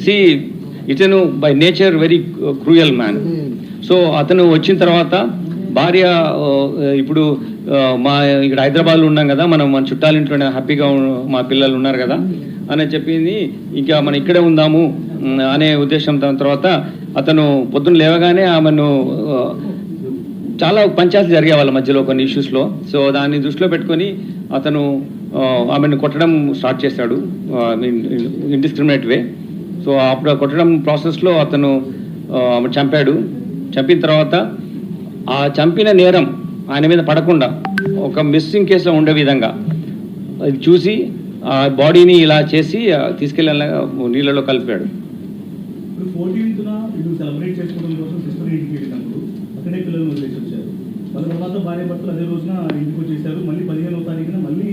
C ఇతను by nature very cruel man. So అతను వచ్చిన తర్వాత భార్య ఇప్పుడు మా ఇక్కడ హైదరాబాద్లో ఉన్నాం కదా, మనం మన చుట్టాలింట్లోనే హ్యాపీగా మా పిల్లలు ఉన్నారు కదా అని చెప్పింది. ఇంకా మనం ఇక్కడే ఉందాము అనే ఉద్దేశం. తర్వాత అతను పొద్దున్న లేవగానే ఆమెను చాలా పంచాయతీ జరిగే వాళ్ళ మధ్యలో కొన్ని ఇష్యూస్లో. సో దాన్ని దృష్టిలో పెట్టుకొని అతను ఆమెను కొట్టడం స్టార్ట్ చేశాడు, ఇండిస్క్రిమినేట్ వే. సో అప్పుడు కొట్టడం ప్రాసెస్లో అతను ఆమె చంపాడు. చంపిన తర్వాత ఆ చంపిన నేరం ఆయన మీద పడకుండా ఒక మిస్సింగ్ కేసులో ఉండే విధంగా అది చూసి ఆ బాడీని ఇలా చేసి తీసుకెళ్ళి నీళ్ళలో కలిపాడు. అక్కడే పిల్లలు వదిలేసి వచ్చారు. వాళ్ళ తర్వాత భార్య భర్తలు అదే రోజున ఇంటికి వచ్చేసారు. మళ్ళీ 15వ తారీఖున మళ్ళీ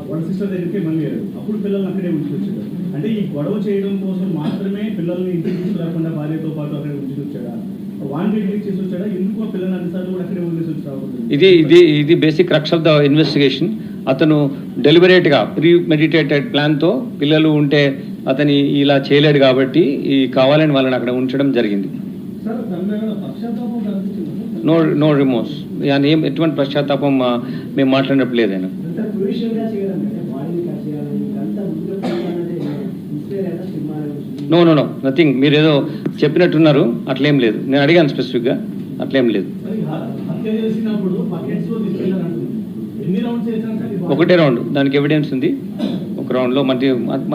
వాళ్ళ సిస్టర్ దగ్గరికి మళ్ళీ వెళ్ళారు. అప్పుడు పిల్లల్ని అక్కడే ఉంచి వచ్చారు. అంటే ఈ గొడవ చేయడం కోసం మాత్రమే పిల్లల్ని ఇంటికి తీసుకురాకుండా భార్యతో పాటు అక్కడే ఉంచి వచ్చాడా, వాంటెడ్ చేసి వచ్చాడా, ఎందుకు ఆ పిల్లల్ని అన్నిసార్లు కూడా అక్కడే వదిలేసి వచ్చారు? ఇది basic crux of the investigation. అతను డెలిబరేట్గా ప్రీమెడిటేటెడ్ ప్లాన్తో పిల్లలు ఉంటే అతని ఇలా చేయలేడు కాబట్టి కావాలని వాళ్ళని అక్కడ ఉంచడం జరిగింది. నో రిమోర్స్, ఎటువంటి పశ్చాత్తాపం మేము మాట్లాడినప్పుడు లేదైనా. No nothing. మీరు ఏదో చెప్పినట్టున్నారు, అట్లేం లేదు. నేను అడిగాను స్పెసిఫిక్గా, అట్లేం లేదు. ఒకటే రౌండ్, దానికి ఎవిడెన్స్ ఉంది. ఒక రౌండ్లో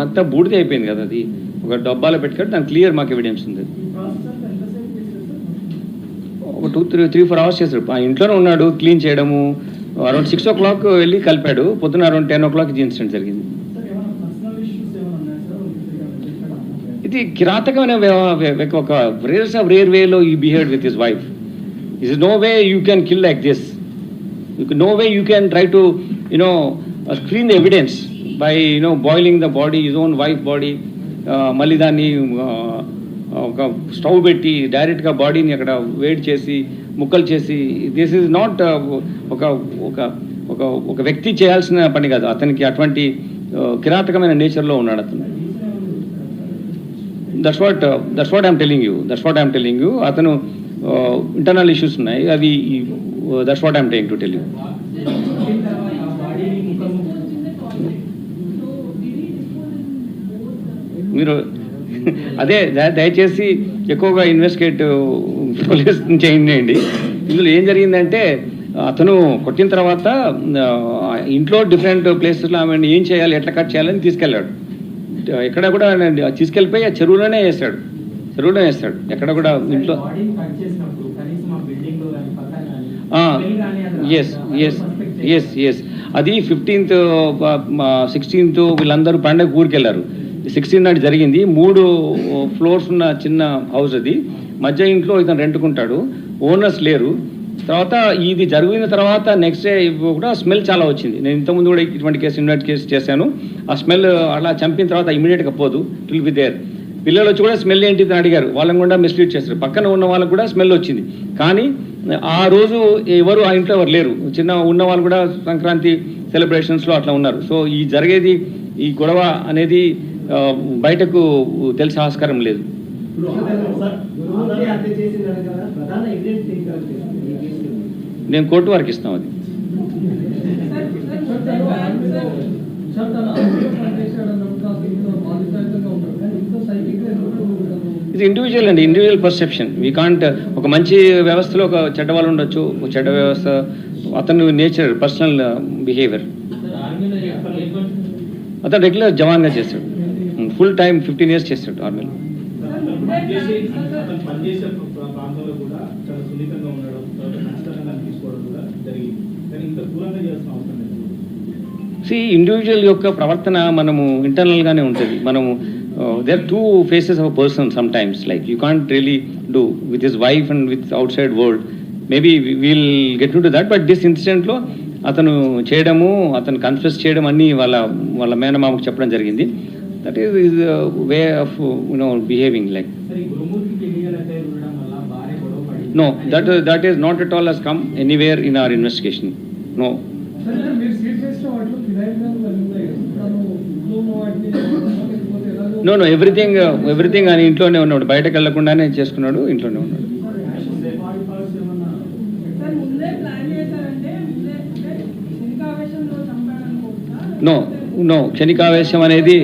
అంతా బూడిద అయిపోయింది కదా, అది ఒక డబ్బాలో పెట్టుకుంటే దానికి క్లియర్ మాకు ఎవిడెన్స్ ఉంది. ఒక 2-3-4 అవర్స్ చేశాడు. ఆ ఇంట్లోనే ఉన్నాడు, క్లీన్ చేయడము. అరౌండ్ 6 o'clock వెళ్ళి కలిపాడు. పొద్దున అరౌండ్ 10 o'clock ఈ ఇన్సిడెంట్ జరిగింది. ఇది కిరాతకమైన ఒక రేర్ వేలో ఈ behave with his wife. Is no way you can kill like this. No way you can try to screen the evidence by boiling the body, his own wife body. మళ్ళీ దాన్ని ఒక stove పెట్టి డైరెక్ట్గా బాడీని అక్కడ వేడి చేసి ముక్కలు చేసి, దిస్ ఈజ్ నాట్ ఒక ఒక ఒక ఒక వ్యక్తి చేయాల్సిన పని కాదు. అతనికి అటువంటి కిరాతకమైన నేచర్లో ఉన్నాడు అతను. That's what I'm telling you. అతను ఇంటర్నల్ ఇష్యూస్ ఉన్నాయి, అవి that's what I'm trying to tell you. మీరు అదే దయచేసి ఎక్కువగా ఇన్వెస్టిగేట్ పోలీస్ చేయండి. ఇందులో ఏం జరిగిందంటే అతను కొట్టిన తర్వాత ఇంట్లో డిఫరెంట్ ప్లేసెస్లో ఆమె ఏం చేయాలి, ఎట్లా కట్ చేయాలని తీసుకెళ్ళాడు. ఎక్కడ కూడా తీసుకెళ్ళిపోయి ఆ చెరువులోనే వేస్తాడు. ఎక్కడ కూడా ఇంట్లో. ఎస్ అది 15th 16th వీళ్ళందరూ పండగ ఊరికి వెళ్ళారు. 16 నాటి జరిగింది. 3 floors ఉన్న చిన్న హౌస్ అది. మధ్య ఇంట్లో ఇతను రెంట్కుంటాడు, ఓనర్స్ లేరు. తర్వాత ఇది జరిగిన తర్వాత నెక్స్ట్ డే కూడా స్మెల్ చాలా వచ్చింది. నేను ఇంతకుముందు కూడా ఇటువంటి కేసు చేశాను. ఆ స్మెల్ అలా చంపిన తర్వాత ఇమీడియట్గా పోదు, ఇట్ విల్ బి దేర్. పిల్లలు వచ్చి కూడా స్మెల్ ఏంటి అని అడిగారు, వాళ్ళని కూడా మిస్లీడ్ చేస్తారు. పక్కన ఉన్న వాళ్ళకు కూడా స్మెల్ వచ్చింది, కానీ ఆ రోజు ఎవరు ఆ ఇంట్లో ఎవరు లేరు. చిన్న ఉన్న వాళ్ళు కూడా సంక్రాంతి సెలబ్రేషన్స్లో అట్లా ఉన్నారు. సో ఈ గొడవ అనేది బయటకు తెలిసే ఆస్కారం లేదు. నేను కోర్టు వారికి ఇస్తాం అది. ఇది ఇండివిజువల్ పర్సెప్షన్. We can't. ఒక మంచి వ్యవస్థలో ఒక చెడ్డ వాళ్ళు ఉండొచ్చు, ఒక చెడ్డ వ్యవస్థ అతను నేచర్, పర్సనల్ బిహేవియర్. అతను రెగ్యులర్ జవాన్గా చేస్తాడు, ఫుల్ టైం 15 years చేస్తాడు ఆర్మీలో. ఇండివిజువల్ యొక్క ప్రవర్తన మనము ఇంటర్నల్గానే ఉంటుంది. మనము there are 2 faces of a person sometimes, like you can't really do with his wife and with outside world. Maybe we'll get into that, but this incident లో అతను చేయడము, అతను కన్ఫెస్ చేయడం అన్నీ వాళ్ళ మేనమామకు చెప్పడం జరిగింది. That is way of behaving like. No, that is not at all has come anywhere in our investigation. No. Know everything అని ఇంట్లోనే ఉన్నాడు, బయటకు వెళ్లకుండానే చేసుకున్నాడు, ఇంట్లోనే ఉన్నాడు. సార్ ముందే ప్లాన్ చేశారంటే ముందే అంటే శనికావేశంలో చంపాడనుకోవచ్చా? నో క్షణికావేశం అనేది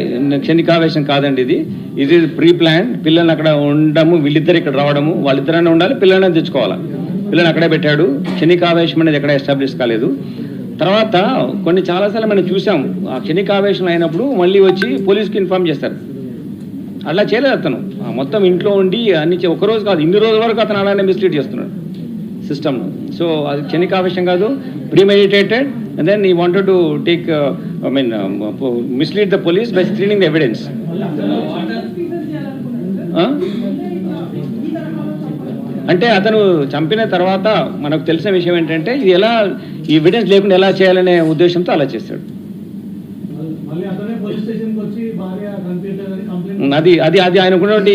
క్షణికావేశం కాదండి, ఇది ప్రీ ప్లాన్. పిల్లల్ని అక్కడ ఉండము, వీళ్ళిద్దరు ఇక్కడ రావడము, వాళ్ళిద్దరైనా ఉండాలి, పిల్లల్ని తెచ్చుకోవాలి. పిల్లల్ని అక్కడే పెట్టాడు. క్షణికావేశం అనేది ఎక్కడ ఎస్టాబ్లిష్ కాలేదు. తర్వాత కొన్ని చాలాసార్లు మనం చూసాం, ఆ క్షణికావేశం అయినప్పుడు మళ్ళీ వచ్చి పోలీస్కి ఇన్ఫార్మ్ చేస్తారు. అలా చేయలేదు అతను, మొత్తం ఇంట్లో ఉండి అన్ని ఒక్కరోజు కాదు, ఇన్ని రోజుల వరకు అతను అలానే మిస్లీడ్ చేస్తున్నాడు సిస్టమ్. సో అది క్షణికావేశం కాదు, premeditated. And then he wanted to take mislead the police by screening the evidence. Feature చేయాలనుకున్నాడు సార్. ఈ తరహాలో చంపాలి. అంటే అతను చంపిన తర్వాత మనకు తెలిసిన విషయం ఏంటంటే ఇది ఎలా ఈ ఎవిడెన్స్ లేకుండా ఎలా చేయాలనే ఉద్దేశంతో అలా చేస్తాడు. మళ్ళీ అతనే పోలీస్ స్టేషన్కి వచ్చి భార్య కనిపించలేదని కంప్లైంట్. అది ఆయనకున్నటువంటి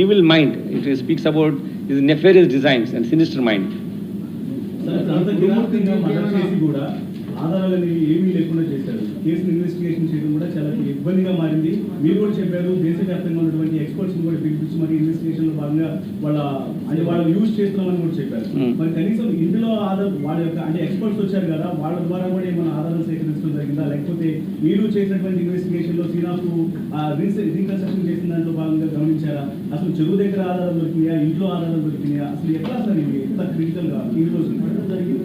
evil mind. It speaks about his Nefarious designs and sinister mind. అంత కిరాతకంగా మర్డర్ చేసి కూడా ఆధారాలు అనేవి ఏమీ లేకుండా చేశారు. కేసును ఇన్వెస్టిగేషన్ చేయడం కూడా చాలా ఇబ్బందిగా మారింది. మీరు కూడా చెప్పారు, దేశవ్యాప్తంగా ఉన్నటువంటి ఎక్స్పర్ట్స్ కూడా పిలిపించి మరి ఇన్వెస్టిగేషన్ లో భాగంగా వాళ్ళు యూజ్ చేస్తున్నామని కూడా చెప్పారు. మరి కనీసం ఇందులో వాళ్ళ యొక్క అంటే ఎక్స్పర్ట్స్ వచ్చారు కదా, వాళ్ళ ద్వారా కూడా ఏమైనా ఆధారాలు సేకరించడం జరిగిందా, లేకపోతే మీరు చేసినటువంటి ఇన్వెస్టిగేషన్ లో సీనాకు రీకన్స్ట్రక్షన్ చేసిన దాంట్లో భాగంగా గమనించారా? అసలు చెరువు దగ్గర ఆధారాలు దొరికినాయా, ఇంట్లో ఆధారాలు దొరికినాయా, అసలు ఎట్లా సార్ ఇది ఎంత క్రిటికల్ గా ఈ రోజు జరిగింది?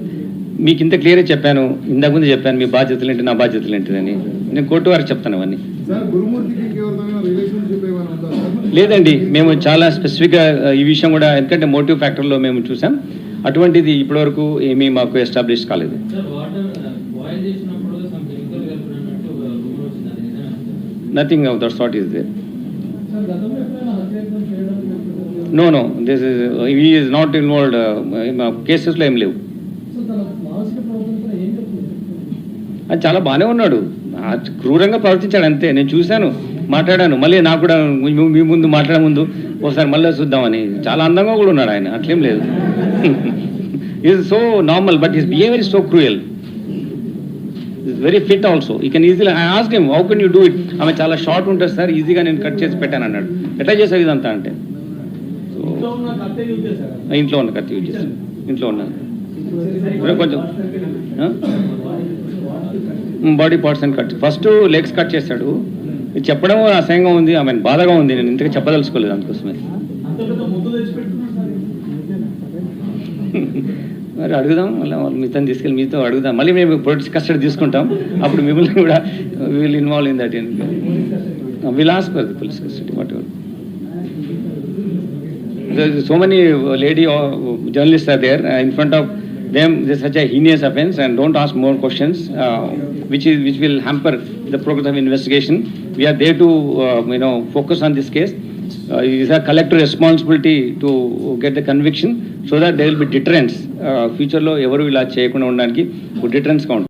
మీకు ఇంత క్లియర్గా చెప్పాను, ఇంతకుముందు చెప్పాను మీ బాధ్యతలు ఏంటి, నా బాధ్యతలు ఏంటిదని. నేను కోర్టు వారికి చెప్తాను అవన్నీ. లేదండి, మేము చాలా స్పెసిఫిక్గా ఈ విషయం కూడా, ఎందుకంటే మోటివ్ ఫ్యాక్టర్లో మేము చూసాం, అటువంటిది ఇప్పటివరకు ఏమీ మాకు ఎస్టాబ్లిష్ కాలేదు. Nothing of that sort is there. No this is not involved. కేసెస్లో ఏం లేవు. అది చాలా బాగానే ఉన్నాడు, క్రూరంగా ప్రవర్తించాడు అంతే. నేను చూశాను, మాట్లాడాను, మళ్ళీ నాకు కూడా మీ ముందు మాట్లాడే ముందు ఒకసారి మళ్ళీ చూద్దామని. చాలా అందంగా కూడా ఉన్నాడు ఆయన, అట్లేం లేదు. Is so normal, but his behaviour is so cruel. Is very fit also. He can easily I asked him, how can you do it? ఆమె చాలా షార్ట్ ఉంటుంది సార్, ఈజీగా నేను కట్ చేసి పెట్టాను అన్నాడు. ఎట్లా చేసావు ఇదంతా అంటే, ఇంట్లో ఉన్న కత్తి యూజ్ చేశాను, ఇంట్లో ఉన్నాను. కొంచెం బాడీ పార్ట్స్ అని కట్, ఫస్ట్ లెగ్స్ కట్ చేశాడు. ఇది చెప్పడం అసహ్యంగా ఉంది, ఆమె బాధగా ఉంది. నేను ఇంతగా చెప్పదలుచుకోలేదు అందుకోసమే. మరి అడుగుదాం, మళ్ళీ మీతో తీసుకెళ్ళి మీతో అడుగుదాం, మళ్ళీ మేము పొలిటిక్స్ కస్టడీ తీసుకుంటాం, అప్పుడు మిమ్మల్ని కూడా will involve in that. Will ask for the police custody what ever. So many lady journalists are there in front of them. This is such a heinous offense, and don't ask more questions, which will hamper the progress of investigation. We are there to focus on this case. It is a collective responsibility to get the conviction so that there will be deterrence. Future lo evaru ila cheyakunda undaniki deterrence count.